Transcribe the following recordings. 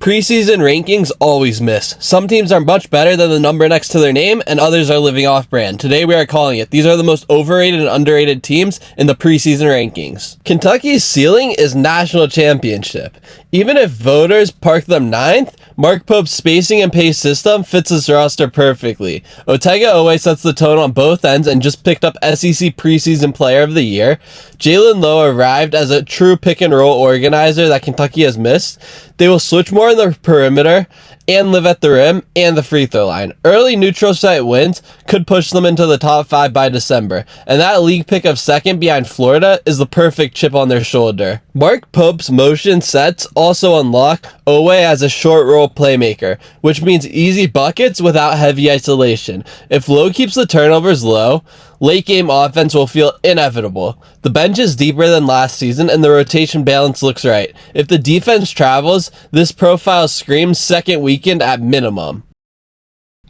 Preseason rankings always miss. Some teams are much better than the number next to their name, and others are living off brand. Today we are calling it. These are the most overrated and underrated teams in the preseason rankings. Kentucky's ceiling is national championship. Even if voters park them 9th, Mark Pope's spacing and pace system fits this roster perfectly. Otega-Oweh sets the tone on both ends and just picked up SEC Preseason Player of the Year. Jalen Lowe arrived as a true pick-and-roll organizer that Kentucky has missed. They will switch more in the perimeter and live at the rim and the free throw line. Early neutral site wins could push them into the top 5 by December, and that league pick of 2nd behind Florida is the perfect chip on their shoulder. Mark Pope's motion sets also unlock Oweh as a short roll playmaker, which means easy buckets without heavy isolation. If Lowe keeps the turnovers low, late game offense will feel inevitable. The bench is deeper than last season and the rotation balance looks right. If the defense travels, this profile screams second weekend at minimum.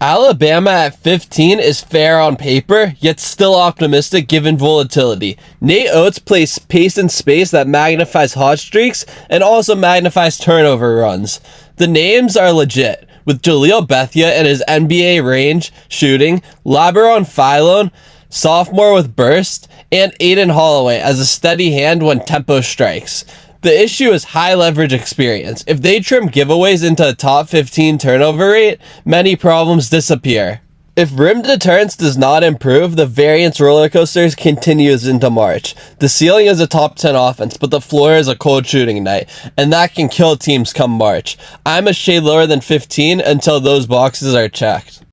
Alabama at 15 is fair on paper, yet still optimistic given volatility. Nate Oates plays pace and space that magnifies hot streaks and also magnifies turnover runs. The names are legit, with Jaleel Bethia and his NBA range shooting, Labaron Philon, sophomore with burst, and Aiden Holloway as a steady hand when tempo strikes. The issue is high leverage experience. If they trim giveaways into a top 15 turnover rate, many problems disappear. If rim deterrence does not improve, the variance roller coasters continues into March. The ceiling is a top 10 offense, but the floor is a cold shooting night, and that can kill teams come March. I'm a shade lower than 15 until those boxes are checked.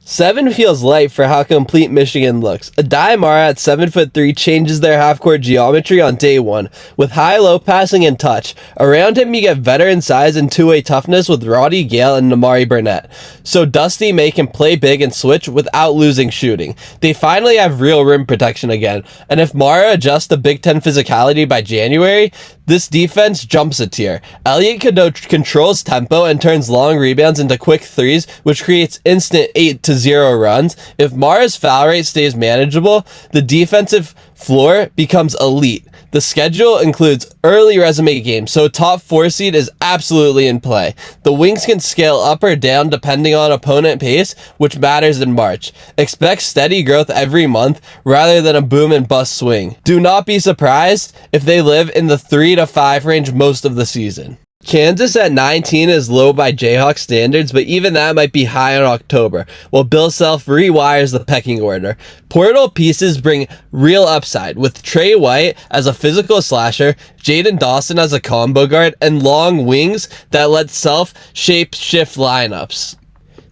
7 feels light for how complete Michigan looks. Adai Mara at 7'3" changes their half-court geometry on day 1, with high-low passing and touch. Around him you get veteran size and two-way toughness with Roddy Gale and Namari Burnett, so Dusty May can play big and switch without losing shooting. They finally have real rim protection again, and if Mara adjusts to Big Ten physicality by January, this defense jumps a tier. Elliott controls tempo and turns long rebounds into quick threes, which creates instant 8-0 runs. If Mara's foul rate stays manageable, the defensive floor becomes elite. The schedule includes early resume games, so top 4 seed is absolutely in play. The Wings can scale up or down depending on opponent pace, which matters in March. Expect steady growth every month rather than a boom and bust swing. Do not be surprised if they live in the 3 to 5 range most of the season. Kansas at 19 is low by Jayhawk standards, but even that might be high in October, while Bill Self rewires the pecking order. Portal pieces bring real upside, with Trey White as a physical slasher, Jaden Dawson as a combo guard, and long wings that let Self shape shift lineups.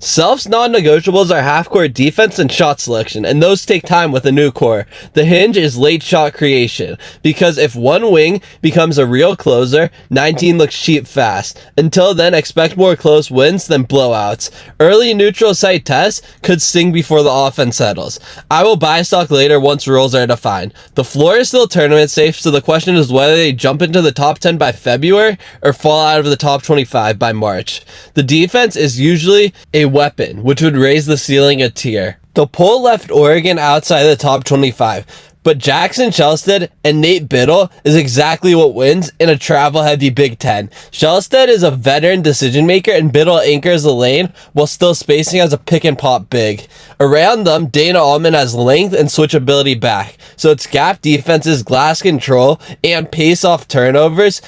Self's non-negotiables are half-court defense and shot selection, and those take time with a new core. The hinge is late shot creation, because if one wing becomes a real closer, 19 looks cheap fast. Until then, expect more close wins than blowouts. Early neutral site tests could sting before the offense settles. I will buy stock later once rules are defined. The floor is still tournament safe, so the question is whether they jump into the top 10 by February or fall out of the top 25 by March. The defense is usually a weapon, which would raise the ceiling a tier. The poll left Oregon outside the top 25, but Jackson Shelstead and Nate Biddle is exactly what wins in a travel-heavy Big Ten. Shelstead is a veteran decision-maker, and Biddle anchors the lane while still spacing as a pick-and-pop big. Around them, Dana Altman has length and switchability back, so it's gap defenses, glass control, and pace-off turnovers.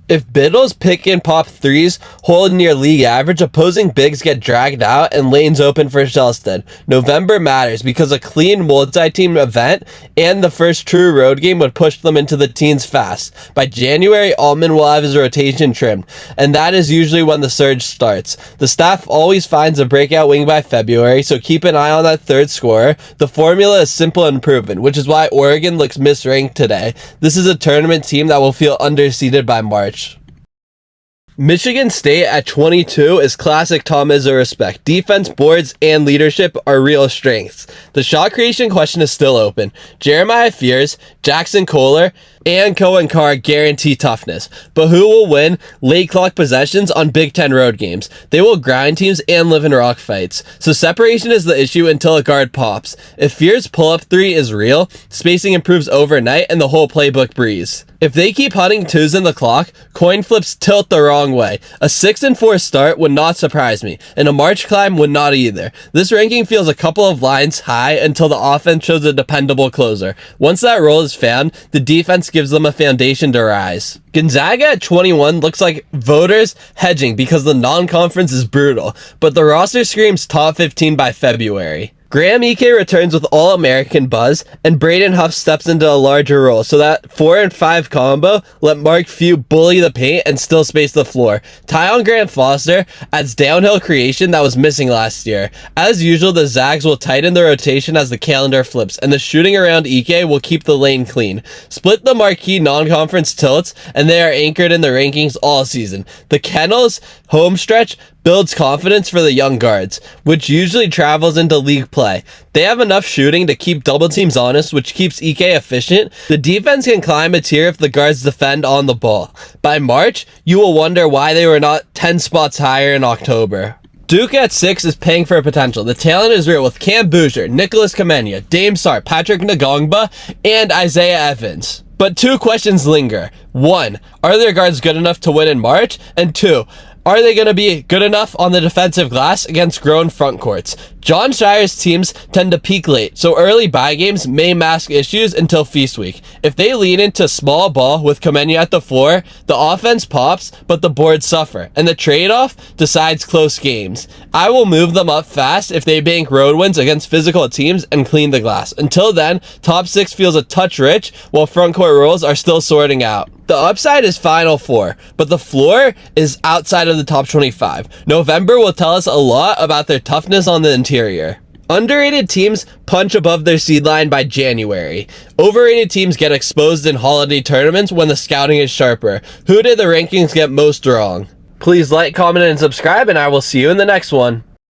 If Biddle's pick and pop threes hold near league average, opposing bigs get dragged out and lanes open for Shelstead. November matters because a clean multi-team event and the first true road game would push them into the teens fast. By January, Altman will have his rotation trimmed, and that is usually when the surge starts. The staff always finds a breakout wing by February, so keep an eye on that third scorer. The formula is simple and proven, which is why Oregon looks misranked today. This is a tournament team that will feel underseeded by March. Michigan State at 22 is classic Tom Izzo respect. Defense, boards, and leadership are real strengths. The shot creation question is still open. Jeremiah Fears, Jackson Kohler, and Ko and Carr guarantee toughness. But who will win late clock possessions on Big Ten road games? They will grind teams and live in rock fights. So separation is the issue until a guard pops. If Fear's pull-up three is real, spacing improves overnight and the whole playbook breeze. If they keep hunting twos in the clock, coin flips tilt the wrong way. A 6-4 start would not surprise me, and a March climb would not either. This ranking feels a couple of lines high until the offense shows a dependable closer. Once that role is found, the defense gives them a foundation to rise. Gonzaga at 21 looks like voters hedging because the non-conference is brutal, but the roster screams top 15 by February. Graham Ike returns with All-American buzz, and Braden Huff steps into a larger role, so that 4 and 5 combo let Mark Few bully the paint and still space the floor. Tyon Grant Foster adds downhill creation that was missing last year. As usual, the Zags will tighten the rotation as the calendar flips, and the shooting around Ike will keep the lane clean. Split the marquee non-conference tilts, and they are anchored in the rankings all season. The Kennels home stretch builds confidence for the young guards, which usually travels into league play. They have enough shooting to keep double teams honest, which keeps Ike efficient. The defense can climb a tier if the guards defend on the ball. By March, you will wonder why they were not 10 spots higher in October. Duke at 6 is paying for potential. The talent is real with Cam Bouger, Nicholas Kamenia, Dame Sarr, Patrick Ngongba, and Isaiah Evans. But two questions linger. 1, are their guards good enough to win in March? And 2, are they going to be good enough on the defensive glass against grown front courts? John Shire's teams tend to peak late, so early bye games may mask issues until feast week. If they lean into small ball with Kamenia at the floor, the offense pops, but the boards suffer, and the trade-off decides close games. I will move them up fast if they bank road wins against physical teams and clean the glass. Until then, top 6 feels a touch rich, while front court roles are still sorting out. The upside is Final Four, but the floor is outside of the top 25. November will tell us a lot about their toughness on the interior. Underrated teams punch above their seed line by January. Overrated teams get exposed in holiday tournaments when the scouting is sharper. Who did the rankings get most wrong? Please like, comment, and subscribe, and I will see you in the next one.